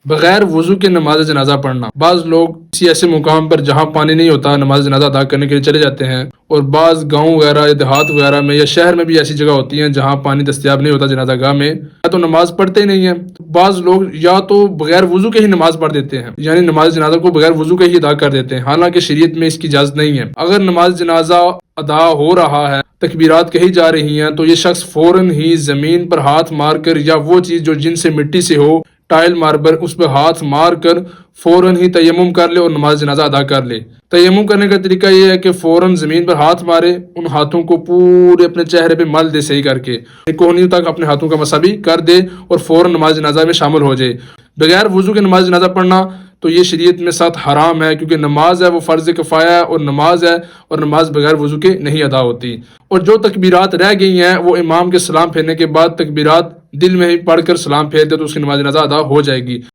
बगैर वजू के नमाज जनाजा पढ़ना। बाज लोग किसी ऐसे मुकाम पर जहाँ पानी नहीं होता नमाज जनाजा अदा करने के लिए चले जाते हैं, और बाज गांव वगैरह या देहात वगैरह में या शहर में भी ऐसी जगह होती हैं जहाँ पानी दस्तयाब नहीं होता जनाजा गाह में, या तो नमाज पढ़ते ही नहीं है। बाज लोग या तो बगैर वजू के ही नमाज पढ़ देते हैं, यानी नमाज जनाजा को बगैर वजू के ही अदा कर देते हैं, हालांकि शरीयत में इसकी इजाजत नहीं है। अगर नमाज जनाजा अदा हो रहा है, तकबीरात कही जा रही हैं, तो ये शख्स फौरन ही जमीन पर हाथ मारकर या वो चीज जो जिनसे मिट्टी से हो, टाइल मार्बल, उस पर हाथ मार कर फौरन ही तयम्मुम कर ले और नमाज जनाजा अदा कर ले। तयम्मुम करने का तरीका यह है कि फौरन जमीन पर हाथ मारे, उन हाथों को पूरे अपने चेहरे पे मल दे सही करके, कोहनियों तक अपने हाथों का मसा भी कर दे और फौरन नमाज जनाजा में शामिल हो जाए। बगैर वजू के नमाज जनाजा पढ़ना तो ये शरीयत में सख्त हराम है, क्योंकि नमाज है वो फ़र्ज़ किफ़ाया है और नमाज है, और नमाज बगैर वजू के नहीं अदा होती। और जो तकबीरात रह गई हैं वो इमाम के सलाम फेरने के बाद तकबीरात दिल में ही पढ़कर सलाम फेर दे तो उसकी नमाज जनाजा अदा हो जाएगी।